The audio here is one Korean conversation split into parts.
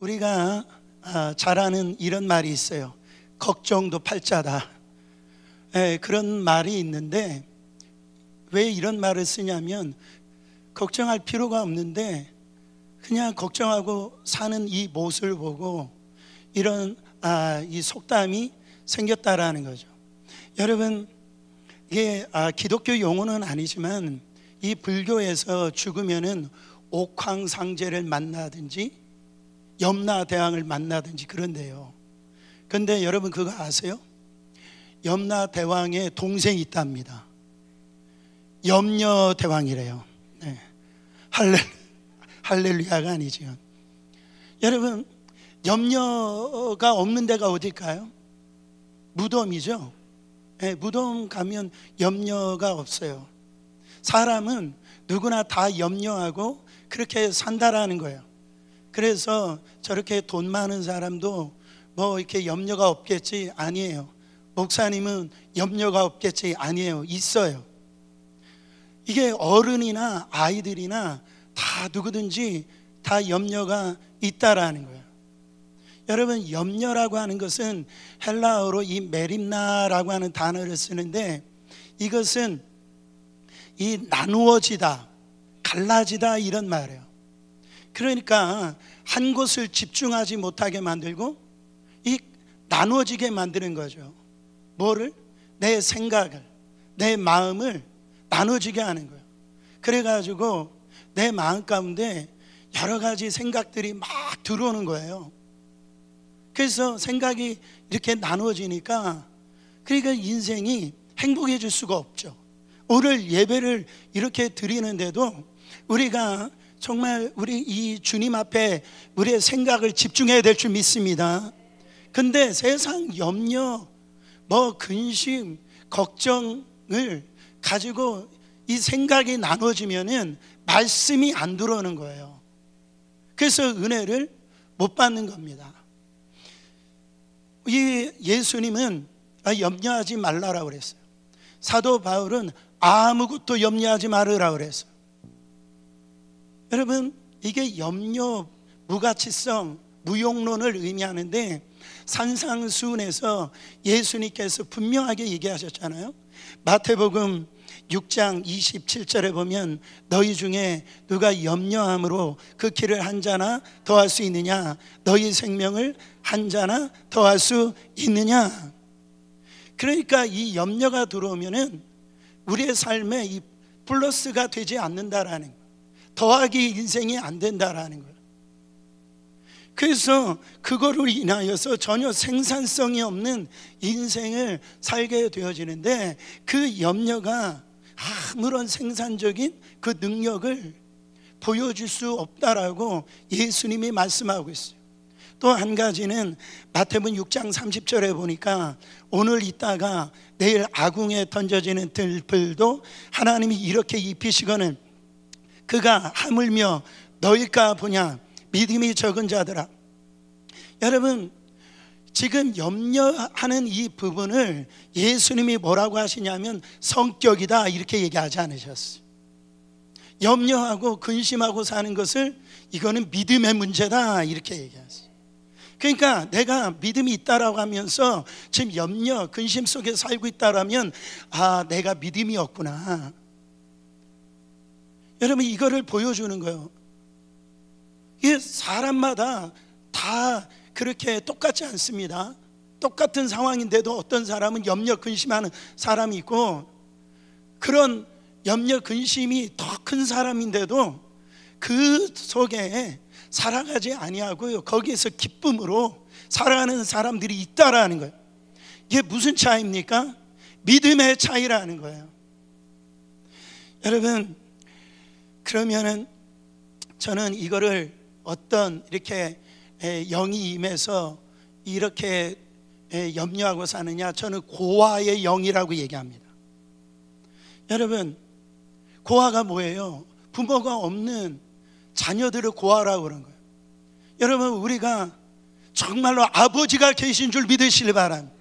우리가 잘 아는 이런 말이 있어요. 걱정도 팔자다. 그런 말이 있는데, 왜 이런 말을 쓰냐면 걱정할 필요가 없는데 그냥 걱정하고 사는 이 모습을 보고 이런 이 속담이 생겼다라는 거죠. 여러분, 이게 기독교 용어는 아니지만 이 불교에서 죽으면은 옥황상제를 만나든지 염라대왕을 만나든지 그런데요. 근데 여러분 그거 아세요? 염라대왕의 동생이 있답니다. 염려대왕이래요. 네. 할렐루야가 아니죠. 여러분, 염려가 없는 데가 어딜까요? 무덤이죠. 네, 무덤 가면 염려가 없어요. 사람은 누구나 다 염려하고 그렇게 산다라는 거예요. 그래서 저렇게 돈 많은 사람도 뭐 이렇게 염려가 없겠지? 아니에요. 목사님은 염려가 없겠지? 아니에요. 있어요. 이게 어른이나 아이들이나 다 누구든지 다 염려가 있다라는 거예요. 여러분, 염려라고 하는 것은 헬라어로 이 메림나라고 하는 단어를 쓰는데, 이것은 이 나누어지다, 갈라지다 이런 말이에요. 그러니까 한 곳을 집중하지 못하게 만들고 이 나누어지게 만드는 거죠. 뭐를? 내 생각을, 내 마음을 나눠지게 하는 거예요. 그래가지고 내 마음 가운데 여러 가지 생각들이 막 들어오는 거예요. 그래서 생각이 이렇게 나누어지니까, 그러니까 인생이 행복해질 수가 없죠. 오늘 예배를 이렇게 드리는데도 우리가 정말 우리 이 주님 앞에 우리의 생각을 집중해야 될 줄 믿습니다. 근데 세상 염려, 근심, 걱정을 가지고 이 생각이 나눠지면은 말씀이 안 들어오는 거예요. 그래서 은혜를 못 받는 겁니다. 이 예수님은 염려하지 말라라고 그랬어요. 사도 바울은 아무것도 염려하지 말으라고 그랬어요. 여러분, 이게 염려, 무가치성, 무용론을 의미하는데, 산상수훈에서 예수님께서 분명하게 얘기하셨잖아요. 마태복음 6장 27절에 보면 너희 중에 누가 염려함으로 그 길을 한 자나 더할 수 있느냐, 너희 생명을 한 자나 더할 수 있느냐. 그러니까 이 염려가 들어오면은 우리의 삶에 이 플러스가 되지 않는다라는 거예요. 더하기 인생이 안 된다라는 거예요. 그래서 그거로 인하여서 전혀 생산성이 없는 인생을 살게 되어지는데, 그 염려가 아무런 생산적인 그 능력을 보여줄 수 없다라고 예수님이 말씀하고 있어요. 또 한 가지는 마태복음 6장 30절에 보니까 오늘 있다가 내일 아궁에 던져지는 들풀도 하나님이 이렇게 입히시거늘 그가 하물며 너일까 보냐, 믿음이 적은 자들아. 여러분, 지금 염려하는 이 부분을 예수님이 뭐라고 하시냐면 성격이다 이렇게 얘기하지 않으셨어요. 염려하고 근심하고 사는 것을 이거는 믿음의 문제다 이렇게 얘기하셨어요. 그러니까 내가 믿음이 있다라고 하면서 지금 염려, 근심 속에 살고 있다라면 내가 믿음이 없구나. 여러분, 이거를 보여주는 거예요. 이게 사람마다 다 그렇게 똑같지 않습니다. 똑같은 상황인데도 어떤 사람은 염려, 근심하는 사람이 있고, 그런 염려, 근심이 더 큰 사람인데도 그 속에 살아가지 아니하고요, 거기에서 기쁨으로 살아가는 사람들이 있다라는 거예요. 이게 무슨 차이입니까? 믿음의 차이라는 거예요. 여러분, 그러면은 저는 이거를 어떤 이렇게 영이 임해서 이렇게 염려하고 사느냐, 저는 고아의 영이라고 얘기합니다. 여러분, 고아가 뭐예요? 부모가 없는 자녀들을 고아라고 그런 거예요. 여러분, 우리가 정말로 아버지가 계신 줄 믿으시길 바랍니다.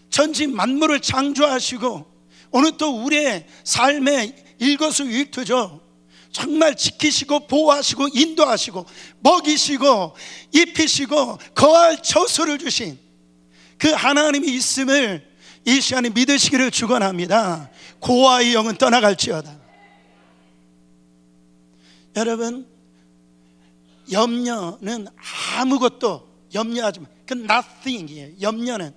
전지 만물을 창조하시고 오늘 또 우리의 삶의 일거수일투죠. 정말 지키시고 보호하시고 인도하시고 먹이시고 입히시고 거할 처소를 주신 그 하나님이 있음을 이 시간에 믿으시기를 축원합니다. 고아의 영은 떠나갈지어다. 여러분, 염려는 아무것도 염려하지 마. 그 nothing이에요. 염려는.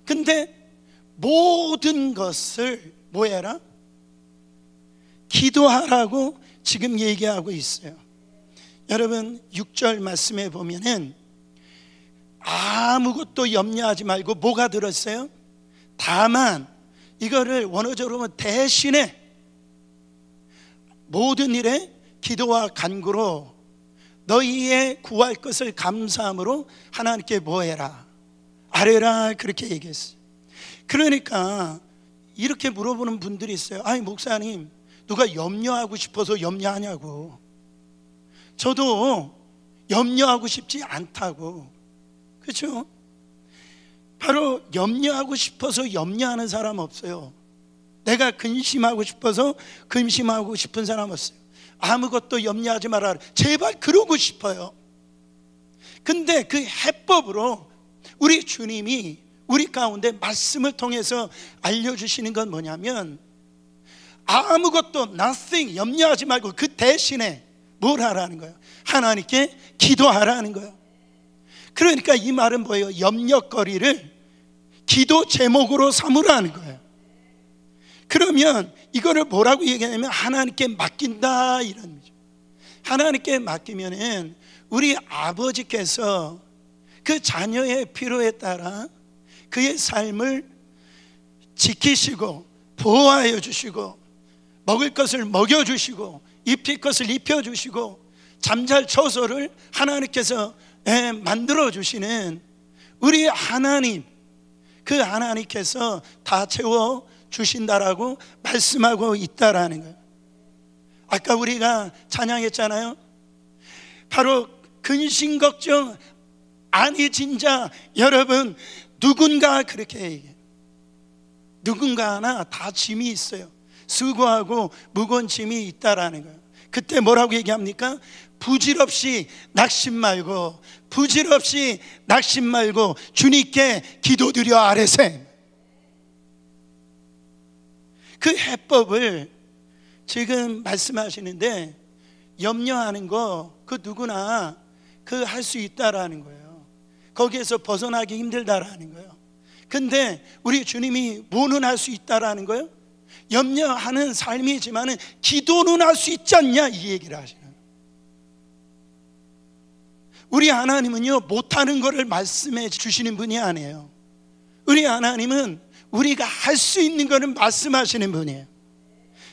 근데 모든 것을 뭐 해라? 기도하라고 지금 얘기하고 있어요. 여러분, 6절 말씀에 보면은 아무것도 염려하지 말고 뭐가 들었어요? 다만, 이거를 원어적으로 보면 대신에 모든 일에 기도와 간구로 너희의 구할 것을 감사함으로 하나님께 뭐 해라? 아뢰라. 그렇게 얘기했어요. 그러니까 이렇게 물어보는 분들이 있어요. 아니 목사님, 누가 염려하고 싶어서 염려하냐고. 저도 염려하고 싶지 않다고. 그렇죠? 바로 염려하고 싶어서 염려하는 사람 없어요. 내가 근심하고 싶어서 근심하고 싶은 사람 없어요. 아무것도 염려하지 말아라. 제발 그러고 싶어요. 근데 그 해법으로 우리 주님이 우리 가운데 말씀을 통해서 알려주시는 건 뭐냐면 아무것도 nothing 염려하지 말고 그 대신에 뭘 하라는 거예요? 하나님께 기도하라는 거예요. 그러니까 이 말은 뭐예요? 염려거리를 기도 제목으로 삼으라는 거예요. 그러면 이거를 뭐라고 얘기하냐면 하나님께 맡긴다 이런 거죠. 하나님께 맡기면은 우리 아버지께서 그 자녀의 필요에 따라 그의 삶을 지키시고 보호하여 주시고 먹을 것을 먹여주시고 입힐 것을 입혀주시고 잠잘 처소를 하나님께서 만들어 주시는 우리 하나님, 그 하나님께서 다 채워 주신다라고 말씀하고 있다라는 거예요. 아까 우리가 찬양했잖아요. 바로 근심 걱정 아니 진짜 여러분 누군가 그렇게 얘기해요. 누군가 하나 다 짐이 있어요. 수고하고 무거운 짐이 있다라는 거예요. 그때 뭐라고 얘기합니까? 부질없이 낙심 말고 부질없이 낙심 말고 주님께 기도드려 아뢰세. 그 해법을 지금 말씀하시는데 염려하는 거 그 누구나 그 할 수 있다라는 거예요. 거기에서 벗어나기 힘들다라는 거예요. 근데 우리 주님이 뭐는 할 수 있다라는 거예요? 염려하는 삶이지만은 기도는 할 수 있지 않냐 이 얘기를 하시는 거예요. 우리 하나님은요 못하는 거를 말씀해 주시는 분이 아니에요. 우리 하나님은 우리가 할 수 있는 거는 말씀하시는 분이에요.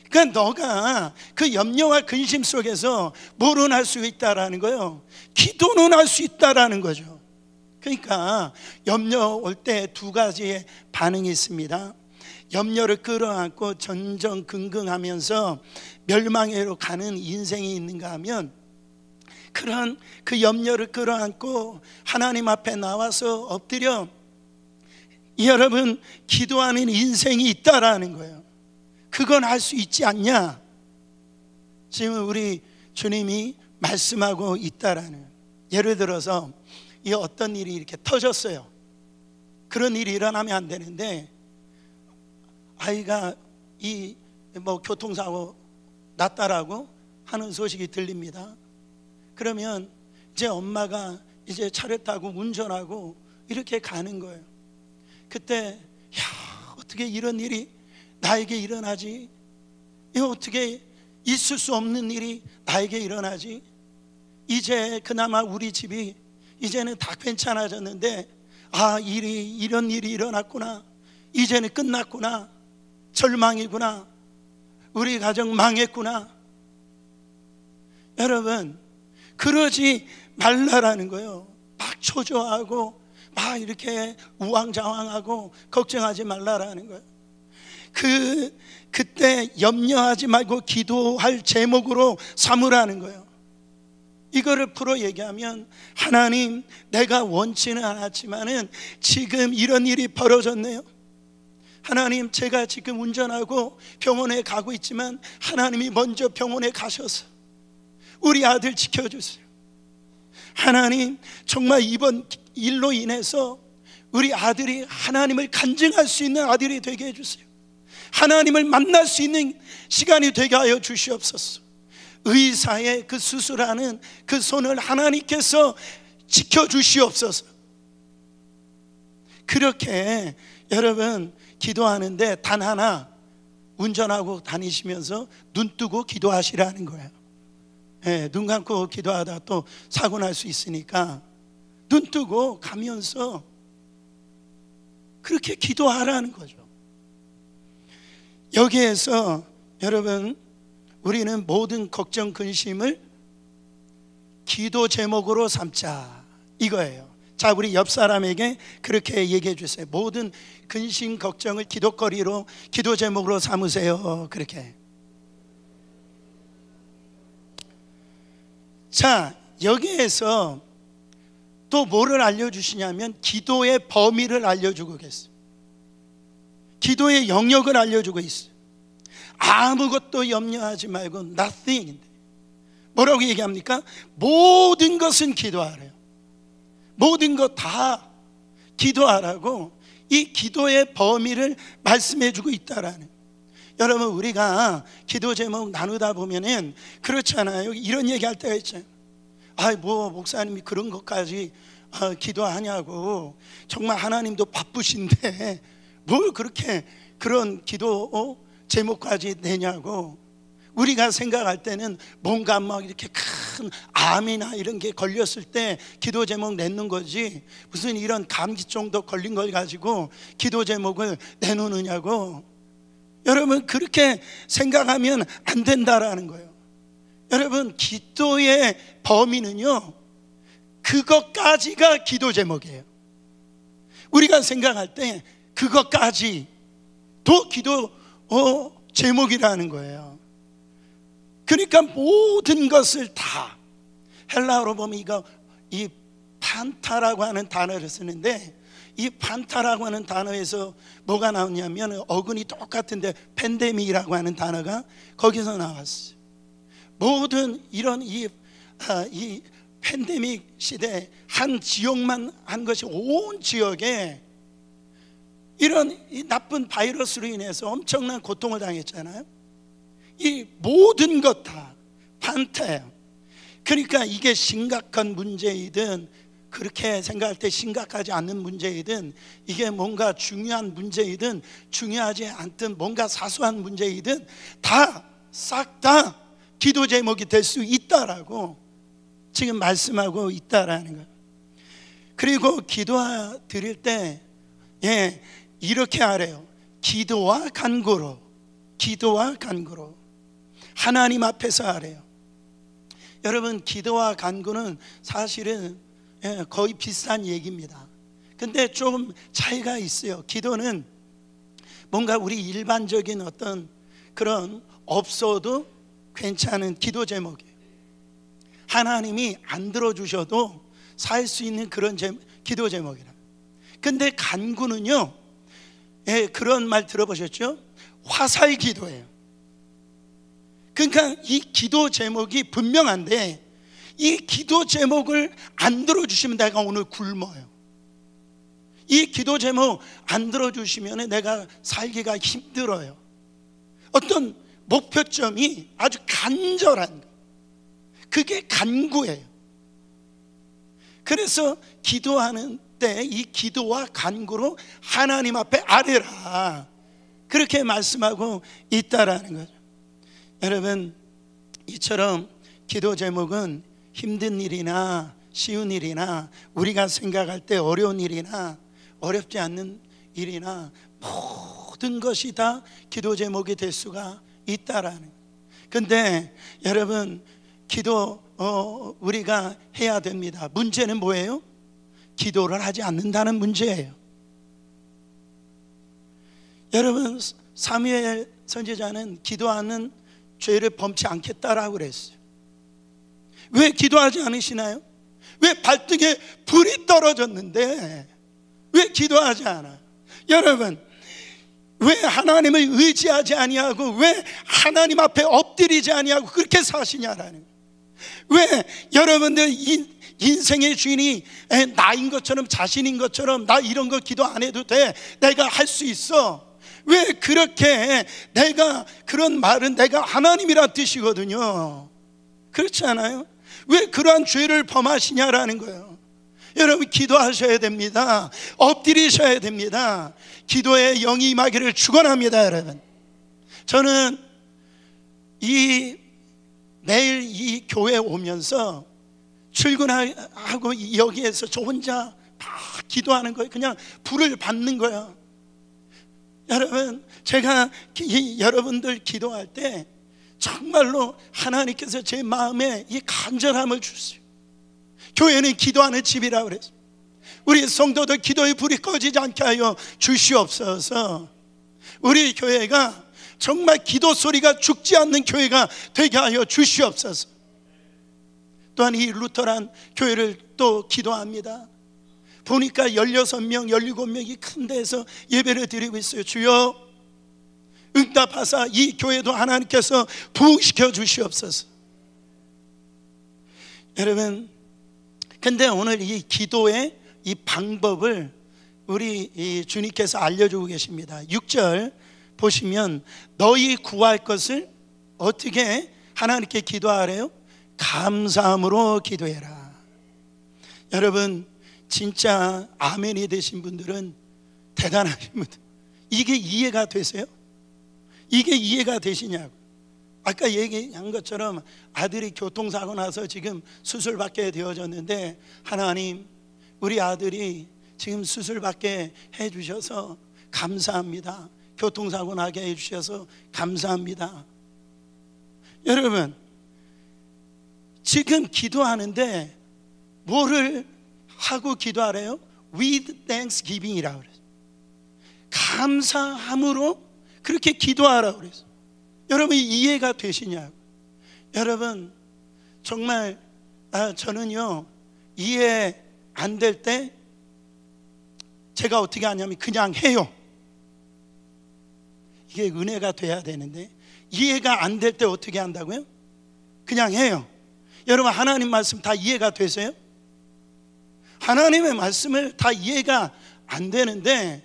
그러니까 너가 그 염려와 근심 속에서 뭐는 할 수 있다라는 거예요? 기도는 할 수 있다라는 거죠. 그러니까 염려 올 때 두 가지의 반응이 있습니다. 염려를 끌어안고 전전긍긍하면서 멸망으로 가는 인생이 있는가 하면 그런 그 염려를 끌어안고 하나님 앞에 나와서 엎드려 여러분 기도하는 인생이 있다라는 거예요. 그건 할 수 있지 않냐? 지금 우리 주님이 말씀하고 있다라는. 예를 들어서 이 어떤 일이 이렇게 터졌어요. 그런 일이 일어나면 안 되는데 아이가 이 뭐 교통사고 났다라고 하는 소식이 들립니다. 그러면 이제 엄마가 이제 차를 타고 운전하고 이렇게 가는 거예요. 그때 야 어떻게 이런 일이 나에게 일어나지? 이거 어떻게 있을 수 없는 일이 나에게 일어나지? 이제 그나마 우리 집이 이제는 다 괜찮아졌는데 아 이런 일이 일어났구나. 이제는 끝났구나. 절망이구나. 우리 가정 망했구나. 여러분 그러지 말라라는 거예요. 막 초조하고 막 이렇게 우왕좌왕하고 걱정하지 말라라는 거예요. 그때 염려하지 말고 기도할 제목으로 삼으라는 거예요. 이거를 풀어 얘기하면 하나님 내가 원치는 않았지만은 지금 이런 일이 벌어졌네요. 하나님, 제가 지금 운전하고 병원에 가고 있지만 하나님이 먼저 병원에 가셔서 우리 아들 지켜주세요. 하나님, 정말 이번 일로 인해서 우리 아들이 하나님을 간증할 수 있는 아들이 되게 해주세요. 하나님을 만날 수 있는 시간이 되게 하여 주시옵소서. 의사의 그 수술하는 그 손을 하나님께서 지켜주시옵소서. 그렇게 여러분 기도하는데 단 하나, 운전하고 다니시면서 눈 뜨고 기도하시라는 거예요. 눈 감고 기도하다 또 사고 날 수 있으니까 눈 뜨고 가면서 그렇게 기도하라는 거죠. 여기에서 여러분, 우리는 모든 걱정 근심을 기도 제목으로 삼자, 이거예요. 자, 우리 옆 사람에게 그렇게 얘기해 주세요. 모든 근심 걱정을 기도거리로, 기도 제목으로 삼으세요. 그렇게. 자, 여기에서 또 뭐를 알려주시냐면 기도의 범위를 알려주고 계세요. 기도의 영역을 알려주고 있어요. 아무것도 염려하지 말고 nothing인데 뭐라고 얘기합니까? 모든 것은 기도하래요. 모든 것 다 기도하라고 이 기도의 범위를 말씀해주고 있다라는. 여러분, 우리가 기도 제목 나누다 보면은 그렇잖아요. 이런 얘기할 때가 있잖아요. 뭐 목사님이 그런 것까지 기도하냐고. 정말 하나님도 바쁘신데 뭘 그렇게 그런 기도 제목까지 내냐고. 우리가 생각할 때는 뭔가 막 이렇게 큰 암이나 이런 게 걸렸을 때 기도 제목 내는 거지, 무슨 이런 감기 정도 걸린 걸 가지고 기도 제목을 내놓느냐고. 여러분, 그렇게 생각하면 안 된다라는 거예요. 여러분, 기도의 범위는요, 그것까지가 기도 제목이에요. 우리가 생각할 때 그것까지도 기도 제목이라는 거예요. 그러니까 모든 것을 다, 헬라어로 보면 이 판타라고 하는 단어를 쓰는데, 이 판타라고 하는 단어에서 뭐가 나오냐면 어근이 똑같은데 팬데믹이라고 하는 단어가 거기서 나왔어요. 모든 이런 이 팬데믹 시대, 한 지역만 한 것이 온 지역에 이런 이 나쁜 바이러스로 인해서 엄청난 고통을 당했잖아요. 이 모든 것 다 판타예요. 그러니까 이게 심각한 문제이든 그렇게 생각할 때 심각하지 않는 문제이든, 이게 뭔가 중요한 문제이든 중요하지 않든 뭔가 사소한 문제이든 다 싹 다 기도 제목이 될 수 있다라고 지금 말씀하고 있다라는 거예요. 그리고 기도 드릴 때 이렇게 하래요. 기도와 간구로, 기도와 간구로 하나님 앞에서 하래요. 여러분, 기도와 간구는 사실은 거의 비슷한 얘기입니다. 근데 좀 차이가 있어요. 기도는 뭔가 우리 일반적인 어떤 그런 없어도 괜찮은 기도 제목이에요. 하나님이 안 들어주셔도 살 수 있는 그런 기도 제목이라. 근데 간구는요, 그런 말 들어보셨죠? 화살 기도예요. 그러니까 이 기도 제목이 분명한데 이 기도 제목을 안 들어주시면 내가 오늘 굶어요. 이 기도 제목 안 들어주시면 내가 살기가 힘들어요. 어떤 목표점이 아주 간절한 거, 그게 간구예요. 그래서 기도하는 때 이 기도와 간구로 하나님 앞에 아뢰라, 그렇게 말씀하고 있다라는 거죠. 여러분, 이처럼 기도 제목은 힘든 일이나 쉬운 일이나 우리가 생각할 때 어려운 일이나 어렵지 않는 일이나 모든 것이 다 기도 제목이 될 수가 있다라는. 근데 여러분, 기도 우리가 해야 됩니다. 문제는 뭐예요? 기도를 하지 않는다는 문제예요. 여러분, 사무엘 선지자는 기도하는 죄를 범치 않겠다라고 그랬어요. 왜 기도하지 않으시나요? 왜 발등에 불이 떨어졌는데 왜 기도하지 않아요? 여러분, 왜 하나님을 의지하지 아니하고 왜 하나님 앞에 엎드리지 아니하고 그렇게 사시냐라는 거예요. 왜 여러분들 인생의 주인이 나인 것처럼 자신인 것처럼 나 이런 거 기도 안 해도 돼, 내가 할 수 있어, 왜 그렇게 내가 그런 말은 내가 하나님이란 뜻이거든요. 그렇지 않아요? 왜 그러한 죄를 범하시냐라는 거예요. 여러분 기도하셔야 됩니다. 엎드리셔야 됩니다. 기도에 영이 임하기를 축원합니다. 여러분 저는 매일 이 교회에 오면서 출근하고 여기에서 저 혼자 막 기도하는 거예요. 그냥 불을 받는 거예요. 여러분 제가 여러분들 기도할 때 정말로 하나님께서 제 마음에 이 간절함을 주세요. 교회는 기도하는 집이라고 그랬어요. 우리 성도들 기도의 불이 꺼지지 않게 하여 주시옵소서. 우리 교회가 정말 기도 소리가 죽지 않는 교회가 되게 하여 주시옵소서. 또한 이 루터란 교회를 또 기도합니다. 보니까 16명, 17명이 큰 데에서 예배를 드리고 있어요. 주여 응답하사 이 교회도 하나님께서 부흥시켜 주시옵소서. 여러분 근데 오늘 이 기도의 이 방법을 우리 주님께서 알려주고 계십니다. 6절 보시면 너희 구할 것을 어떻게 하나님께 기도하래요? 감사함으로 기도해라. 여러분 진짜 아멘이 되신 분들은 대단하신 분들, 이게 이해가 되세요? 이게 이해가 되시냐고. 아까 얘기한 것처럼 아들이 교통사고 나서 지금 수술받게 되어졌는데 하나님 우리 아들이 지금 수술받게 해주셔서 감사합니다. 교통사고 나게 해주셔서 감사합니다. 여러분 지금 기도하는데 뭐를 하고 기도하래요? With thanksgiving이라고 그래요. 감사함으로 그렇게 기도하라고 그래서. 여러분 이해가 되시냐고. 여러분 정말 저는요 이해 안 될 때 제가 어떻게 하냐면 그냥 해요. 이게 은혜가 돼야 되는데 이해가 안 될 때 어떻게 한다고요? 그냥 해요. 여러분 하나님 말씀 다 이해가 되세요? 하나님의 말씀을 다 이해가 안 되는데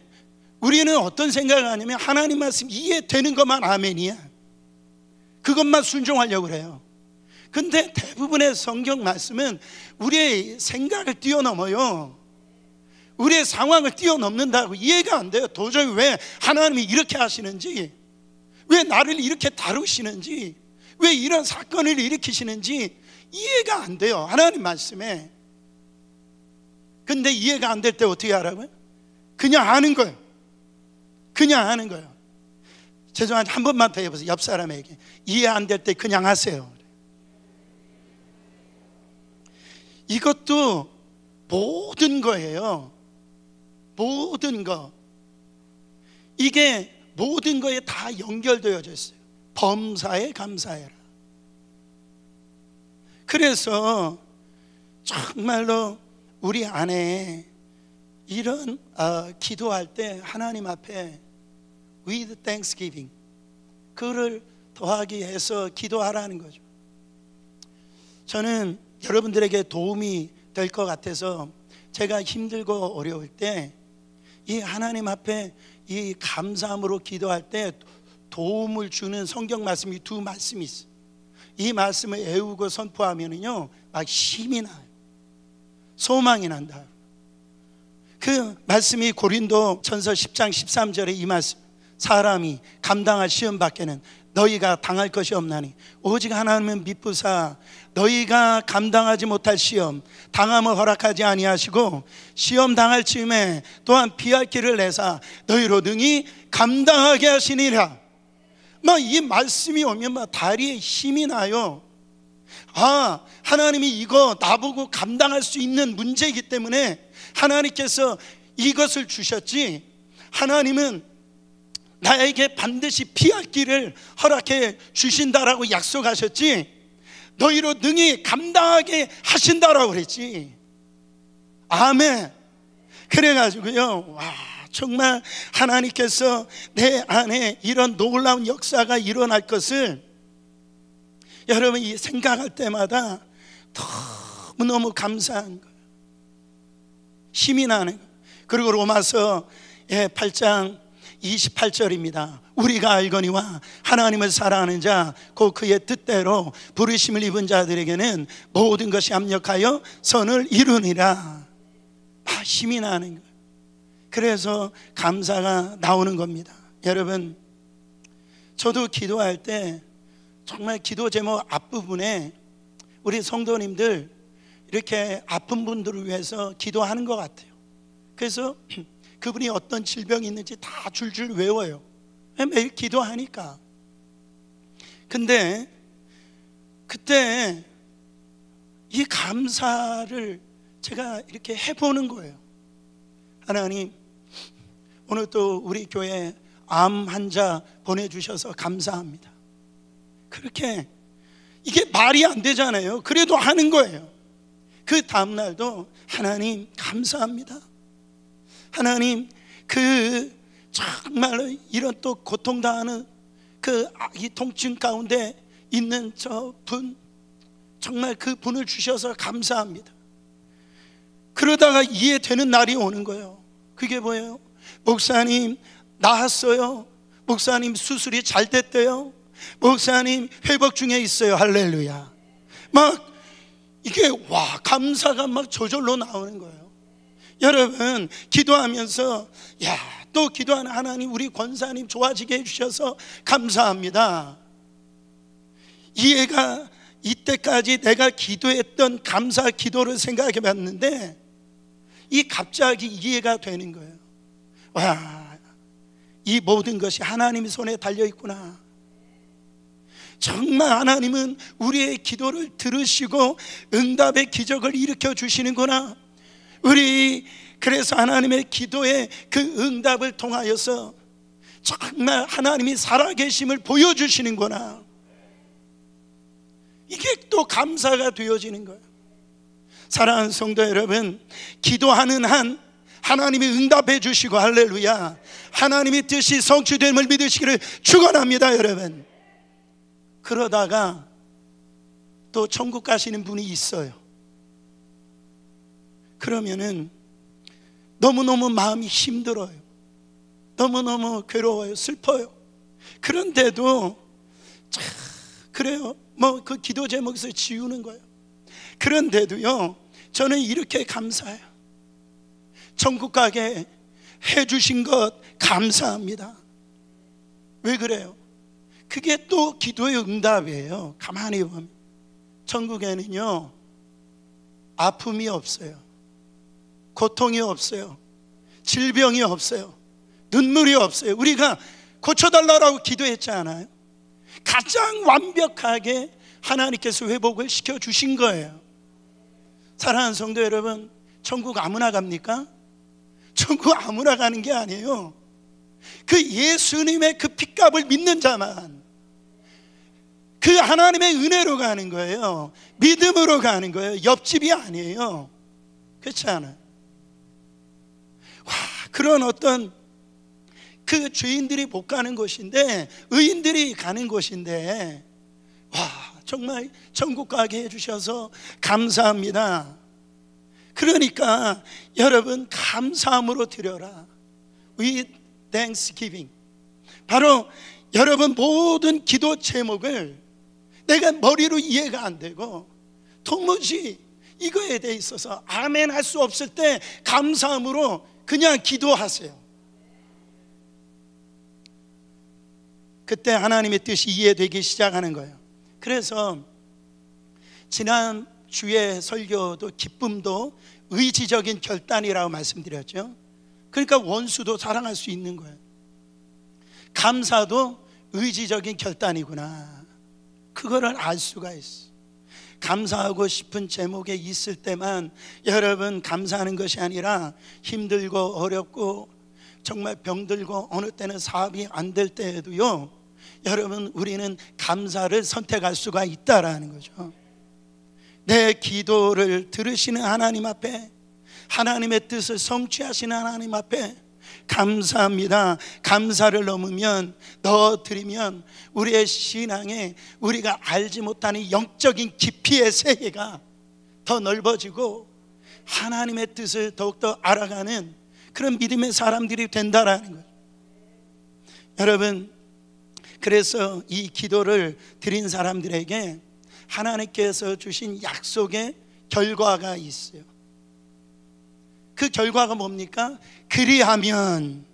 우리는 어떤 생각을 하냐면 하나님 말씀 이해되는 것만 아멘이야. 그것만 순종하려고 그래요. 근데 대부분의 성경 말씀은 우리의 생각을 뛰어넘어요. 우리의 상황을 뛰어넘는다고. 이해가 안 돼요. 도저히 왜 하나님이 이렇게 하시는지, 왜 나를 이렇게 다루시는지, 왜 이런 사건을 일으키시는지 이해가 안 돼요, 하나님 말씀에. 근데 이해가 안 될 때 어떻게 하라고요? 그냥 하는 거예요. 그냥 하는 거예요. 죄송한데 한 번만 더 해보세요. 옆 사람에게 이해 안 될 때 그냥 하세요. 이것도 모든 거예요. 모든 거. 이게 모든 거에 다 연결되어져 있어요. 범사에 감사해라. 그래서 정말로 우리 안에 이런 기도할 때 하나님 앞에 with thanksgiving 그거를 더하기 위해서 기도하라는 거죠. 저는 여러분들에게 도움이 될 것 같아서 제가 힘들고 어려울 때 이 하나님 앞에 이 감사함으로 기도할 때 도움을 주는 성경 말씀이 두 말씀이 있어요. 이 말씀을 외우고 선포하면은요 막 힘이 나요. 소망이 난다. 그 말씀이 고린도 전서 10장 13절에 이 말씀, 사람이 감당할 시험 밖에는 너희가 당할 것이 없나니 오직 하나님은 미쁘사 너희가 감당하지 못할 시험 당함을 허락하지 아니하시고 시험 당할 즈음에 또한 피할 길을 내사 너희로 능히 감당하게 하시니라. 막 이 말씀이 오면 막 다리에 힘이 나요. 아, 하나님이 이거 나보고 감당할 수 있는 문제이기 때문에 하나님께서 이것을 주셨지, 하나님은 나에게 반드시 피할 길을 허락해 주신다라고 약속하셨지, 너희로 능히 감당하게 하신다라고 그랬지. 아멘. 그래가지고요, 와, 정말 하나님께서 내 안에 이런 놀라운 역사가 일어날 것을 여러분이 생각할 때마다 너무너무 감사한 거예요. 힘이 나는 거예요. 그리고 로마서 8장 28절입니다. 우리가 알거니와 하나님을 사랑하는 자 곧 그의 뜻대로 부르심을 입은 자들에게는 모든 것이 합력하여 선을 이루니라. 힘이 나는 거예요. 그래서 감사가 나오는 겁니다. 여러분, 저도 기도할 때 정말 기도 제목 앞부분에 우리 성도님들 이렇게 아픈 분들을 위해서 기도하는 것 같아요. 그래서 그분이 어떤 질병이 있는지 다 줄줄 외워요. 매일 기도하니까. 근데 그때 이 감사를 제가 이렇게 해보는 거예요. 하나님, 오늘 또 우리 교회 암 환자 보내주셔서 감사합니다. 그렇게 이게 말이 안 되잖아요. 그래도 하는 거예요. 그 다음날도 하나님 감사합니다. 하나님, 그 정말 이런 또 고통당하는 이 통증 가운데 있는 저 분, 정말 그 분을 주셔서 감사합니다. 그러다가 이해되는 날이 오는 거예요. 그게 뭐예요? 목사님 나았어요. 목사님 수술이 잘 됐대요. 목사님 회복 중에 있어요. 할렐루야. 막 이게 감사가 막 저절로 나오는 거예요. 여러분, 기도하면서 또 기도하는 하나님, 우리 권사님 좋아지게 해주셔서 감사합니다. 이해가 이때까지 내가 기도했던 감사 기도를 생각해 봤는데 이 갑자기 이해가 되는 거예요. 이 모든 것이 하나님의 손에 달려 있구나. 정말 하나님은 우리의 기도를 들으시고 응답의 기적을 일으켜 주시는구나. 그래서 하나님의 기도의 그 응답을 통하여서 정말 하나님이 살아계심을 보여주시는구나. 이게 또 감사가 되어지는 거예요. 사랑하는 성도 여러분, 기도하는 한 하나님이 응답해 주시고, 할렐루야, 하나님의 뜻이 성취됨을 믿으시기를 축원합니다. 여러분, 그러다가 또 천국 가시는 분이 있어요. 그러면은 너무너무 마음이 힘들어요. 너무너무 괴로워요. 슬퍼요. 그런데도 그래요. 그 기도 제목에서 지우는 거예요. 그런데도요, 저는 이렇게 감사해요. 천국 가게 해주신 것 감사합니다. 왜 그래요? 그게 또 기도의 응답이에요. 가만히 보면 천국에는요, 아픔이 없어요. 고통이 없어요. 질병이 없어요. 눈물이 없어요. 우리가 고쳐달라고 기도했잖아요. 가장 완벽하게 하나님께서 회복을 시켜주신 거예요. 사랑하는 성도 여러분, 천국 아무나 갑니까? 천국 아무나 가는 게 아니에요. 그 예수님의 그 핏값을 믿는 자만, 그 하나님의 은혜로 가는 거예요. 믿음으로 가는 거예요. 옆집이 아니에요. 그렇지 않아요? 그런 어떤 그 죄인들이 못 가는 곳인데 의인들이 가는 곳인데, 정말 천국 가게 해주셔서 감사합니다. 그러니까 여러분, 감사함으로 드려라. With thanksgiving. 바로 여러분 모든 기도 제목을 내가 머리로 이해가 안 되고 도무지 이거에 대해 있어서 아멘 할 수 없을 때 감사함으로 그냥 기도하세요. 그때 하나님의 뜻이 이해되기 시작하는 거예요. 그래서 지난 주의 설교도 기쁨도 의지적인 결단이라고 말씀드렸죠. 그러니까 원수도 사랑할 수 있는 거예요. 감사도 의지적인 결단이구나. 그거를 알 수가 있어. 감사하고 싶은 제목에 있을 때만 여러분 감사하는 것이 아니라 힘들고 어렵고 정말 병들고 어느 때는 사업이 안 될 때에도요, 여러분 우리는 감사를 선택할 수가 있다라는 거죠. 내 기도를 들으시는 하나님 앞에, 하나님의 뜻을 성취하시는 하나님 앞에 감사합니다. 감사를 넣어드리면 우리의 신앙에 우리가 알지 못하는 영적인 깊이의 세계가 더 넓어지고 하나님의 뜻을 더욱더 알아가는 그런 믿음의 사람들이 된다라는 거예요. 여러분, 그래서 이 기도를 드린 사람들에게 하나님께서 주신 약속의 결과가 있어요. 그 결과가 뭡니까? 그리하면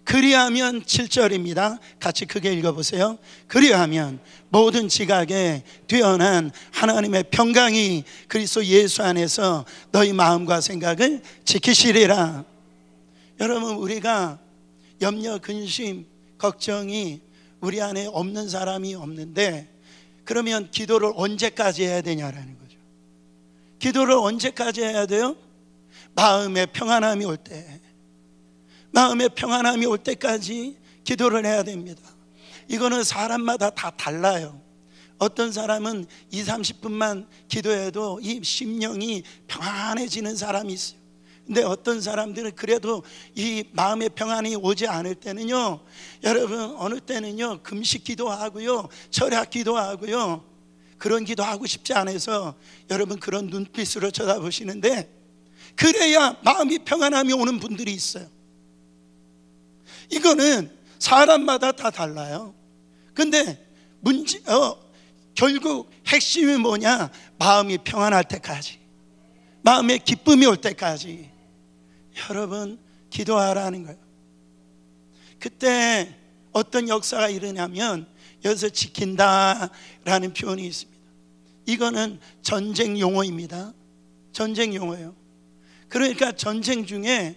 7절입니다. 같이 크게 읽어보세요. 그리하면 모든 지각에 뛰어난 하나님의 평강이 그리스도 예수 안에서 너희 마음과 생각을 지키시리라. 여러분, 우리가 염려, 근심, 걱정이 우리 안에 없는 사람이 없는데, 그러면 기도를 언제까지 해야 되냐라는 거죠. 기도를 언제까지 해야 돼요? 마음의 평안함이 올 때, 마음의 평안함이 올 때까지 기도를 해야 됩니다. 이거는 사람마다 다 달라요. 어떤 사람은 20-30분만 기도해도 이 심령이 평안해지는 사람이 있어요. 근데 어떤 사람들은 그래도 이 마음의 평안이 오지 않을 때는요, 여러분, 어느 때는요 금식 기도하고요, 철학 기도하고요, 그런 기도하고 싶지 않아서 여러분 그런 눈빛으로 쳐다보시는데, 그래야 마음이 평안함이 오는 분들이 있어요. 이거는 사람마다 다 달라요. 근데 결국 핵심이 뭐냐? 마음이 평안할 때까지, 마음에 기쁨이 올 때까지 여러분 기도하라는 거예요. 그때 어떤 역사가 일어나면 여기서 지킨다라는 표현이 있습니다. 이거는 전쟁 용어입니다. 전쟁 용어예요. 그러니까 전쟁 중에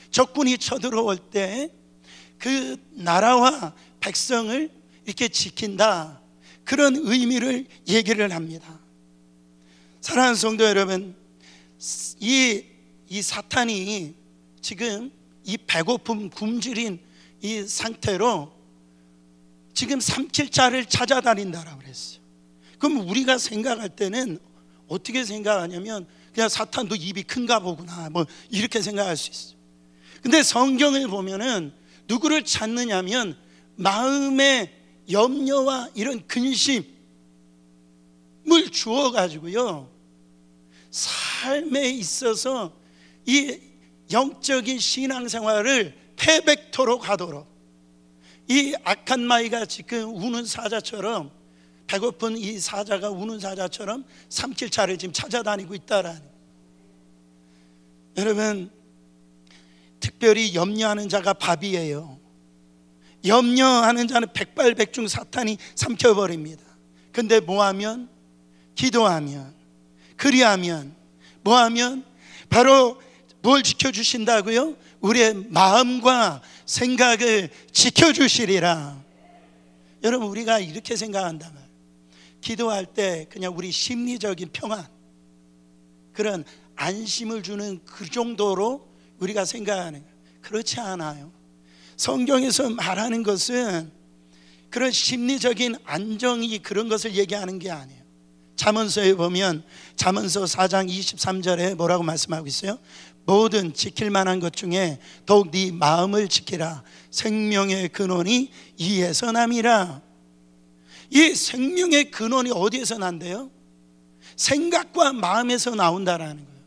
적군이 쳐들어올 때 그 나라와 백성을 이렇게 지킨다, 그런 의미를 얘기를 합니다. 사랑하는 성도 여러분, 이 사탄이 지금 이 배고픔 굶주린 이 상태로 지금 삼킬 자를 찾아다닌다라고 그랬어요. 그럼 우리가 생각할 때는 어떻게 생각하냐면, 그냥 사탄도 입이 큰가 보구나, 뭐 이렇게 생각할 수 있어요. 근데 성경을 보면은 누구를 찾느냐면 마음의 염려와 이런 근심을 주어가지고요, 삶에 있어서 이 영적인 신앙생활을 패백토록 하도록, 이 악한 마귀가 지금 우는 사자처럼, 배고픈 이 사자가 우는 사자처럼 삼킬 자를 지금 찾아다니고 있다라는. 여러분, 특별히 염려하는 자가 밥이에요. 염려하는 자는 백발백중 사탄이 삼켜버립니다. 근데 뭐하면? 기도하면, 그리하면, 뭐하면? 바로 뭘 지켜주신다고요? 우리의 마음과 생각을 지켜주시리라. 여러분, 우리가 이렇게 생각한다면 기도할 때 그냥 우리 심리적인 평안, 그런 안심을 주는 그 정도로 우리가 생각하는 거예요. 그렇지 않아요. 성경에서 말하는 것은 그런 심리적인 안정이 그런 것을 얘기하는 게 아니에요. 잠언서에 보면 잠언서 4장 23절에 뭐라고 말씀하고 있어요? 모든 지킬 만한 것 중에 더욱 네 마음을 지키라. 생명의 근원이 이에서 남이라. 이 생명의 근원이 어디에서 난대요? 생각과 마음에서 나온다라는 거예요.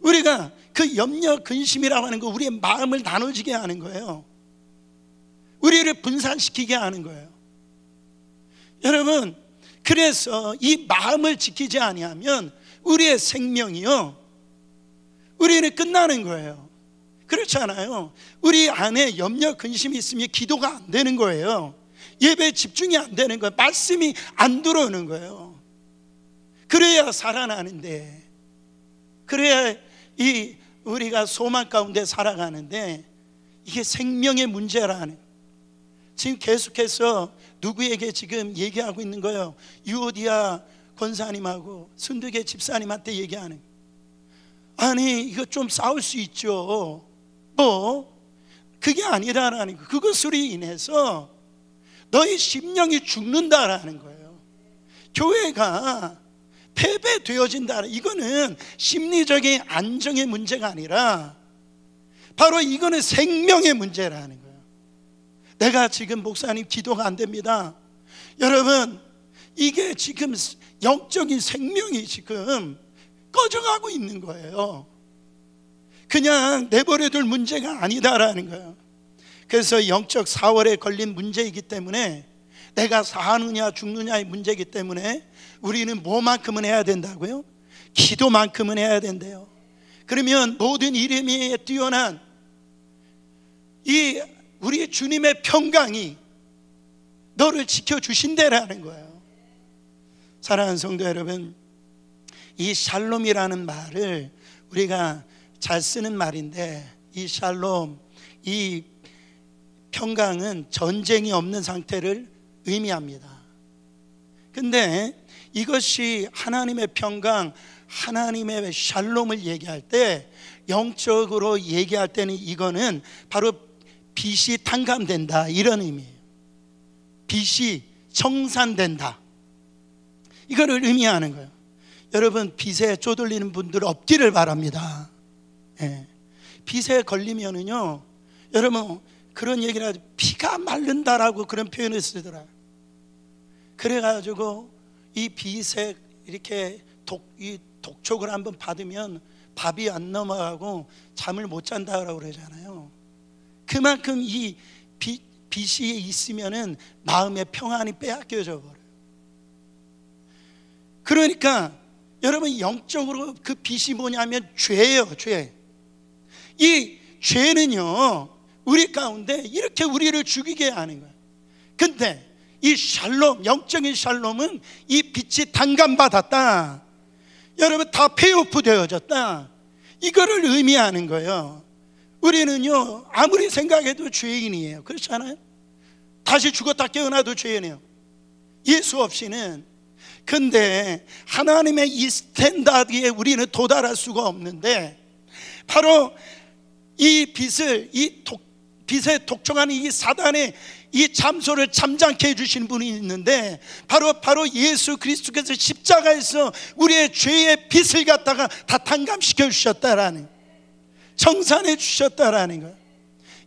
우리가 그 염려 근심이라고 하는 거, 우리의 마음을 나눠지게 하는 거예요. 우리를 분산시키게 하는 거예요. 여러분, 그래서 이 마음을 지키지 아니하면 우리의 생명이요, 우리는 끝나는 거예요. 그렇잖아요. 우리 안에 염려 근심이 있으면 기도가 안 되는 거예요. 예배에 집중이 안 되는 거예요. 말씀이 안 들어오는 거예요. 그래야 살아나는데, 그래야 우리가 소망 가운데 살아가는데, 이게 생명의 문제라는, 지금 계속해서 누구에게 지금 얘기하고 있는 거예요? 유오디아 권사님하고 순두계 집사님한테 얘기하는, 아니 이거 좀 싸울 수 있죠, 뭐 그게 아니다라는 거. 그것으로 인해서 너희 심령이 죽는다라는 거예요. 교회가 패배되어진다. 이거는 심리적인 안정의 문제가 아니라 바로 이거는 생명의 문제라는 거예요. 내가 지금 목사님 기도가 안 됩니다. 여러분, 이게 지금 영적인 생명이 지금 꺼져가고 있는 거예요. 그냥 내버려둘 문제가 아니다라는 거예요. 그래서 영적 사월에 걸린 문제이기 때문에, 내가 사느냐 죽느냐의 문제이기 때문에 우리는 뭐만큼은 해야 된다고요? 기도만큼은 해야 된대요. 그러면 모든 이름이 뛰어난 이 우리 주님의 평강이 너를 지켜주신다라는 거예요. 사랑하는 성도 여러분, 이 샬롬이라는 말을 우리가 잘 쓰는 말인데, 이 샬롬, 이 평강은 전쟁이 없는 상태를 의미합니다. 근데 이것이 하나님의 평강, 하나님의 샬롬을 얘기할 때, 영적으로 얘기할 때는 이거는 바로 빛이 탕감된다, 이런 의미예요. 빛이 청산된다, 이거를 의미하는 거예요. 여러분, 빛에 쪼들리는 분들 없기를 바랍니다. 예. 빛에 걸리면은요, 여러분 그런 얘기를 하죠. 피가 마른다라고 그런 표현을 쓰더라. 그래가지고 이 빛에 이렇게 이 독촉을 한번 받으면 밥이 안 넘어가고 잠을 못 잔다라고 그러잖아요. 그만큼 이 빛이 있으면은 마음의 평안이 빼앗겨져 버려요. 그러니까 여러분, 영적으로 그 빛이 뭐냐면 죄예요, 죄. 이 죄는요, 우리 가운데 이렇게 우리를 죽이게 하는 거예요. 근데 이 샬롬, 영적인 샬롬은 이 빛이 탕감받았다, 여러분 다 페이오프 되어졌다, 이거를 의미하는 거예요. 우리는요, 아무리 생각해도 죄인이에요. 그렇잖아요? 다시 죽었다 깨어나도 죄인이에요, 예수 없이는. 근데 하나님의 이 스탠다드에 우리는 도달할 수가 없는데, 바로 이 빛을, 빛에 독촉하는 이 사단의 이 잠소를 잠잠케 해주신 분이 있는데, 바로 예수 그리스도께서 십자가에서 우리의 죄의 빛을 갖다가 다 탕감시켜 주셨다라는, 청산해 주셨다라는 거예요.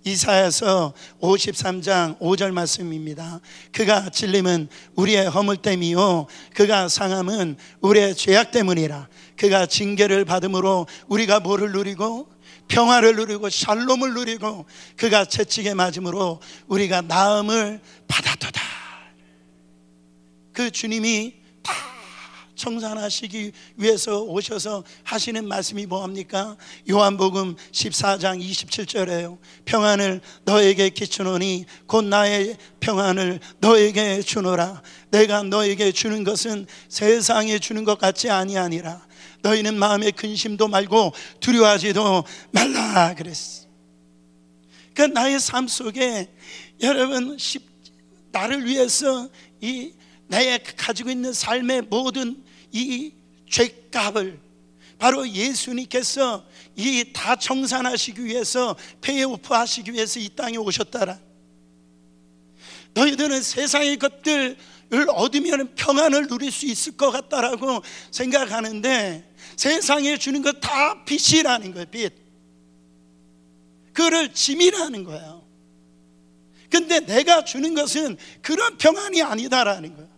이사야서 53장 5절 말씀입니다. 그가 찔림은 우리의 허물됨이요 그가 상함은 우리의 죄악 때문이라. 그가 징계를 받음으로 우리가 뭐를 누리고? 평화를 누리고 샬롬을 누리고, 그가 채찍에 맞음으로 우리가 나음을 받았도다. 그 주님이 다 청산하시기 위해서 오셔서 하시는 말씀이 뭐합니까? 요한복음 14장 27절에요. 평안을 너에게 끼치노니 곧 나의 평안을 너에게 주노라. 내가 너에게 주는 것은 세상에 주는 것 같지 아니하니라. 너희는 마음에 근심도 말고 두려워하지도 말라 그랬어. 그러니까 나의 삶 속에 여러분, 나를 위해서 이 내가 가지고 있는 삶의 모든 이 죄값을 바로 예수님께서 이 다 청산하시기 위해서, 페이오프 하시기 위해서 이 땅에 오셨다라. 너희들은 세상의 것들을 얻으면 평안을 누릴 수 있을 것 같다라고 생각하는데, 세상에 주는 것 다 빛이라는 거예요. 빛. 그거를 짐이라는 거예요. 근데 내가 주는 것은 그런 평안이 아니다라는 거예요.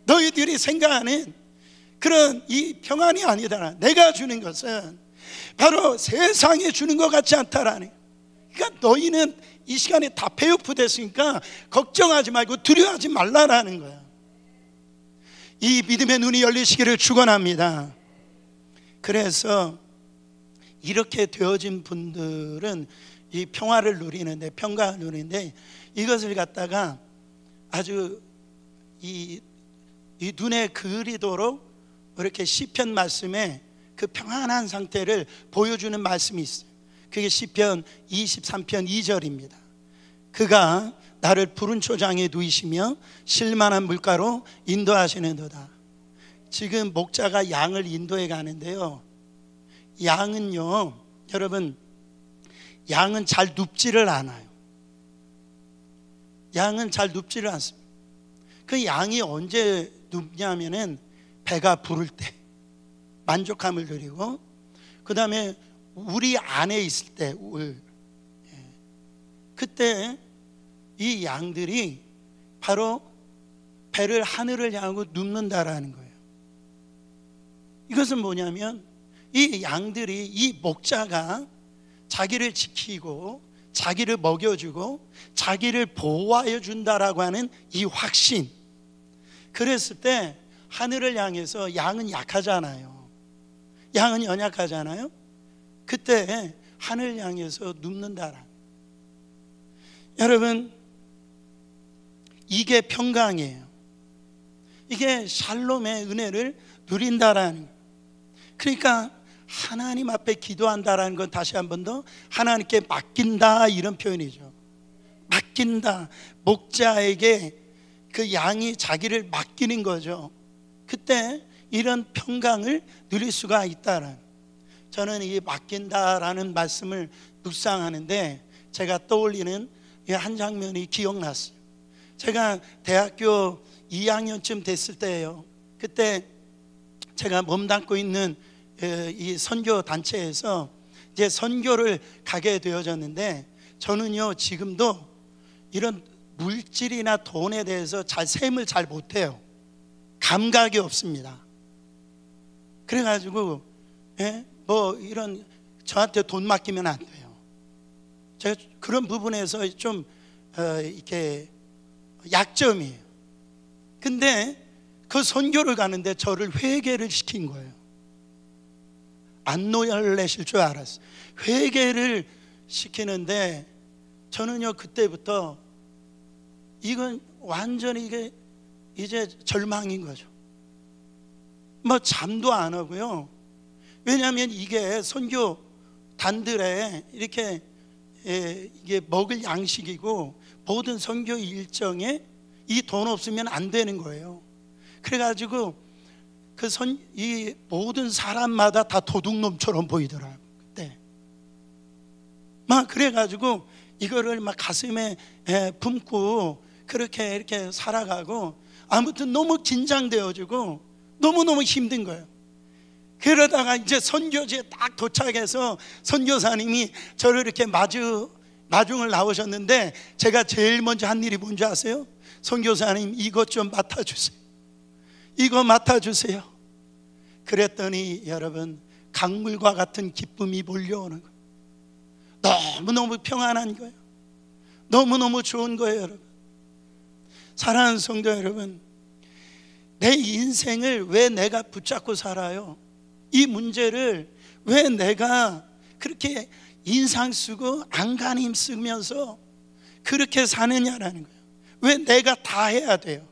너희들이 생각하는 그런 이 평안이 아니다라. 내가 주는 것은 바로 세상에 주는 것 같지 않다라는 거예요. 그러니까 너희는 이 시간에 다 페이오프 됐으니까 걱정하지 말고 두려워하지 말라라는 거예요. 이 믿음의 눈이 열리시기를 축원합니다. 그래서 이렇게 되어진 분들은 이 평화를 누리는데, 평강을 누리는데, 이것을 갖다가 아주 이 눈에 그리도록 이렇게 시편 말씀에 그 평안한 상태를 보여주는 말씀이 있어요. 그게 시편 23편 2절입니다. 그가 나를 푸른 초장에 누이시며 실만한 물가로 인도하시는도다. 지금 목자가 양을 인도해 가는데요, 양은요, 여러분, 양은 잘 눕지를 않아요. 양은 잘 눕지를 않습니다. 그 양이 언제 눕냐면은 배가 부를 때 만족함을 누리고, 그 다음에 우리 안에 있을 때, 그때 이 양들이 바로 배를 하늘을 향하고 눕는다라는 거예요. 이것은 뭐냐면 이 양들이, 이 목자가 자기를 지키고 자기를 먹여주고 자기를 보호하여 준다라고 하는 이 확신. 그랬을 때 하늘을 향해서, 양은 약하잖아요. 양은 연약하잖아요. 그때 하늘을 향해서 눕는다라. 여러분, 이게 평강이에요. 이게 샬롬의 은혜를 누린다라는 거예요. 그러니까 하나님 앞에 기도한다라는 건 다시 한 번 더 하나님께 맡긴다, 이런 표현이죠. 맡긴다. 목자에게 그 양이 자기를 맡기는 거죠. 그때 이런 평강을 누릴 수가 있다라는. 저는 이 맡긴다라는 말씀을 묵상하는데 제가 떠올리는 한 장면이 기억났어요. 제가 대학교 2학년쯤 됐을 때예요. 그때 제가 몸담고 있는 이 선교 단체에서 이제 선교를 가게 되어졌는데, 저는요 지금도 이런 물질이나 돈에 대해서 셈을 잘 못해요. 감각이 없습니다. 그래가지고 뭐 이런 저한테 돈 맡기면 안 돼요. 제가 그런 부분에서 좀 이렇게 약점이에요. 근데 그 선교를 가는데 저를 회개를 시킨 거예요. 안 놀라실 줄 알았어요. 회개를 시키는데 저는요 그때부터 이건 완전히 이게 이제 절망인 거죠. 뭐 잠도 안 하고요. 왜냐하면 이게 선교 단들의 이렇게 이게 먹을 양식이고 모든 선교 일정에 이 돈 없으면 안 되는 거예요. 그래가지고 이 모든 사람마다 다 도둑놈처럼 보이더라고요. 그때 막 그래가지고 이거를 막 가슴에 품고 그렇게 이렇게 살아가고, 아무튼 너무 긴장되어지고 너무너무 힘든 거예요. 그러다가 이제 선교지에 딱 도착해서 선교사님이 저를 이렇게 마중을 나오셨는데, 제가 제일 먼저 한 일이 뭔지 아세요? 선교사님, 이것 좀 맡아주세요. 이거 맡아주세요. 그랬더니 여러분, 강물과 같은 기쁨이 몰려오는 거예요. 너무너무 평안한 거예요. 너무너무 좋은 거예요. 여러분, 사랑하는 성도 여러분, 내 인생을 왜 내가 붙잡고 살아요? 이 문제를 왜 내가 그렇게 인상 쓰고 안간힘 쓰면서 그렇게 사느냐라는 거예요. 왜 내가 다 해야 돼요?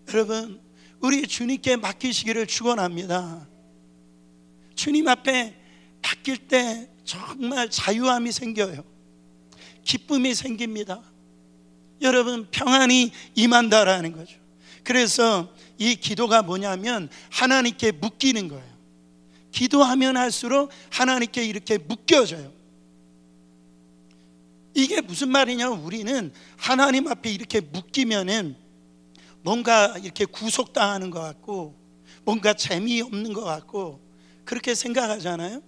여러분, 우리 주님께 맡기시기를 축원합니다. 주님 앞에 맡길 때 정말 자유함이 생겨요. 기쁨이 생깁니다. 여러분, 평안이 임한다라는 거죠. 그래서 이 기도가 뭐냐면 하나님께 묶이는 거예요. 기도하면 할수록 하나님께 이렇게 묶여져요. 이게 무슨 말이냐면, 우리는 하나님 앞에 이렇게 묶이면은 뭔가 이렇게 구속당하는 것 같고 뭔가 재미없는 것 같고 그렇게 생각하잖아요.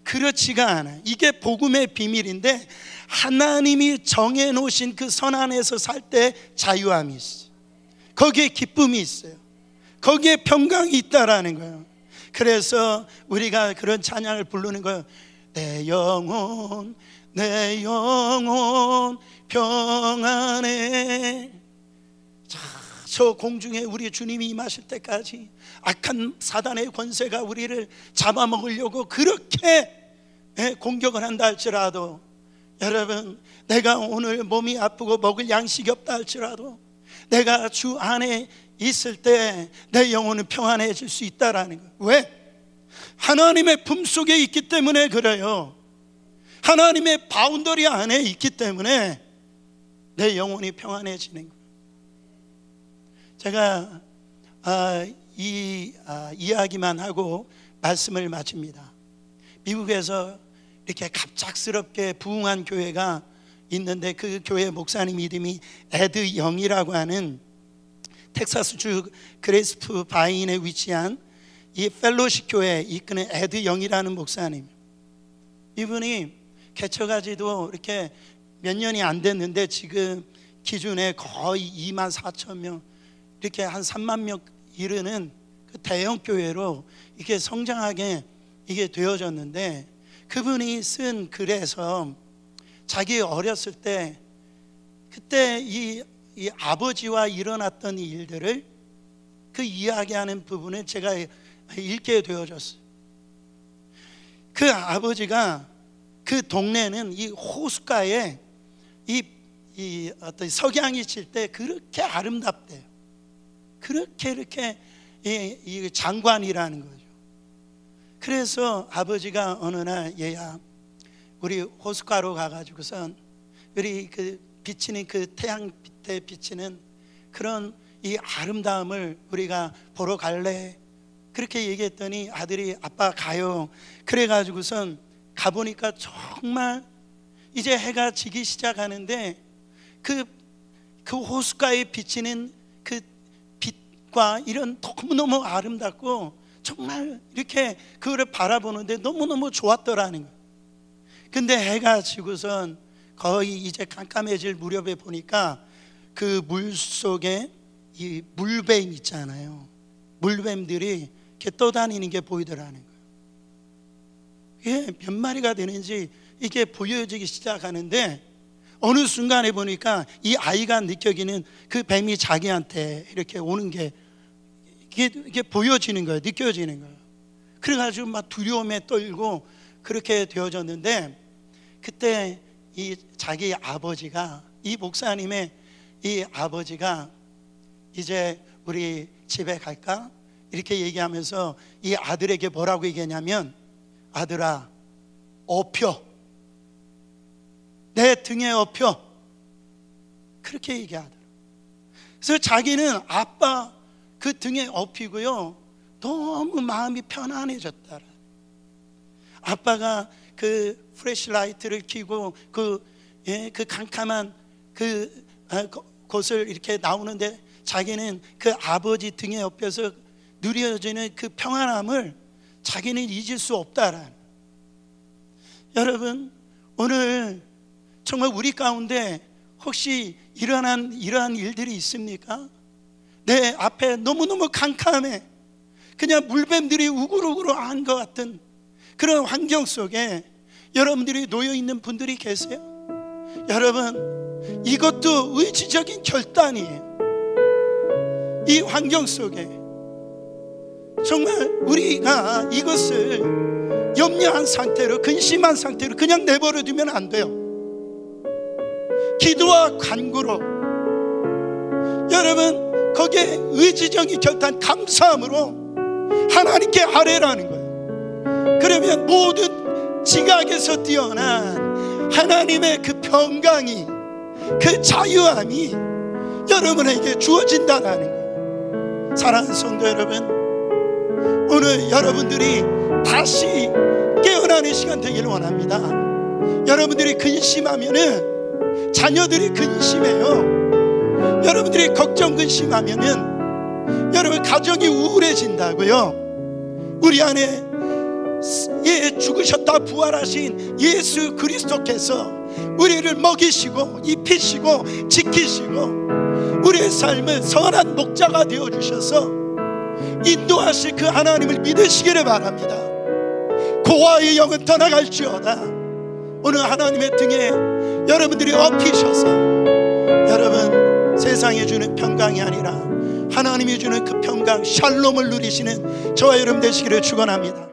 그렇지가 않아요. 이게 복음의 비밀인데, 하나님이 정해놓으신 그 선 안에서 살 때 자유함이 있어요. 거기에 기쁨이 있어요. 거기에 평강이 있다라는 거예요. 그래서 우리가 그런 찬양을 부르는 거예요. 내 영혼 평안해. 저 공중에 우리 주님이 임하실 때까지 악한 사단의 권세가 우리를 잡아먹으려고 그렇게 공격을 한다 할지라도, 여러분, 내가 오늘 몸이 아프고 먹을 양식이 없다 할지라도 내가 주 안에 있을 때 내 영혼은 평안해질 수 있다라는 거예요. 왜? 하나님의 품속에 있기 때문에 그래요. 하나님의 바운더리 안에 있기 때문에 내 영혼이 평안해지는 거예요. 제가 이 이야기만 하고 말씀을 마칩니다. 미국에서 이렇게 갑작스럽게 부흥한 교회가 있는데, 그 교회 목사님 이름이 에드 영이라고 하는 텍사스주 그레이스프 바인에 위치한 이 펠로십 교회 이끄는 에드 영이라는 목사님. 이분이 개척하지도 이렇게 몇 년이 안 됐는데 지금 기준에 거의 2만 4천 명, 이렇게 한 3만 명 이르는 그 대형 교회로 이게 성장하게 이게 되어졌는데, 그분이 쓴 글에서 자기 어렸을 때 그때 이 아버지와 일어났던 일들을 그 이야기하는 부분을 제가 읽게 되어졌어요. 그 아버지가 그 동네는 이 호숫가에 이 어떤 석양이 칠 때 그렇게 아름답대요. 그렇게 이렇게 이 장관이라는 거죠. 그래서 아버지가 어느 날 얘야 우리 호숫가로 가가지고선 우리 그 비치는 그 태양 빛에 비치는 그런 이 아름다움을 우리가 보러 갈래? 그렇게 얘기했더니 아들이 아빠 가요. 그래가지고선 가보니까 정말 이제 해가 지기 시작하는데 그 호숫가에 비치는 그 빛과 이런 너무너무 아름답고 정말 이렇게 그거를 바라보는데 너무너무 좋았더라는 거예요. 근데 해가 지고선 거의 이제 깜깜해질 무렵에 보니까 그 물 속에 이 물뱀 있잖아요. 물뱀들이 이렇게 떠다니는 게 보이더라는 거예요. 이게 몇 마리가 되는지 이게 보여지기 시작하는데 어느 순간에 보니까 이 아이가 느껴지는 그 뱀이 자기한테 이렇게 오는 게 이게 보여지는 거예요. 느껴지는 거예요. 그래가지고 막 두려움에 떨고 그렇게 되어졌는데, 그때 이 자기 아버지가, 이 목사님의 이 아버지가 이제 우리 집에 갈까? 이렇게 얘기하면서 이 아들에게 뭐라고 얘기했냐면, 아들아 엎혀, 내 등에 엎혀, 그렇게 얘기하더라. 그래서 자기는 아빠 그 등에 엎이고요 너무 마음이 편안해졌더라. 아빠가 그 플래시라이트를 켜고 그 캄캄한 그 곳을 이렇게 나오는데 자기는 그 아버지 등에 엎여서 누려지는 그 평안함을 자기는 잊을 수 없다라는. 여러분, 오늘 정말 우리 가운데 혹시 이러한 일들이 있습니까? 내 앞에 너무너무 캄캄해, 그냥 물뱀들이 우글우글 한 것 같은 그런 환경 속에 여러분들이 놓여 있는 분들이 계세요. 여러분, 이것도 의지적인 결단이에요. 이 환경 속에 정말 우리가 이것을 염려한 상태로, 근심한 상태로 그냥 내버려 두면 안 돼요. 기도와 간구로, 여러분, 거기에 의지적인 결단, 감사함으로 하나님께 아뢰라는 거예요. 그러면 모든 지각에서 뛰어난 하나님의 그 평강이, 그 자유함이 여러분에게 주어진다는 거예요. 사랑하는 성도 여러분, 오늘 여러분들이 다시 깨어나는 시간 되기를 원합니다. 여러분들이 근심하면은, 자녀들이 근심해요. 여러분들이 걱정 근심하면은 여러분 가정이 우울해진다고요. 우리 안에 죽으셨다 부활하신 예수 그리스도께서 우리를 먹이시고 입히시고 지키시고 우리의 삶을 선한 목자가 되어주셔서 인도하실 그 하나님을 믿으시기를 바랍니다. 고아의 영은 떠나갈지어다. 오늘 하나님의 등에 여러분들이 엎이셔서, 여러분, 세상이 주는 평강이 아니라 하나님이 주는 그 평강, 샬롬을 누리시는 저와 여러분 되시기를 축원합니다.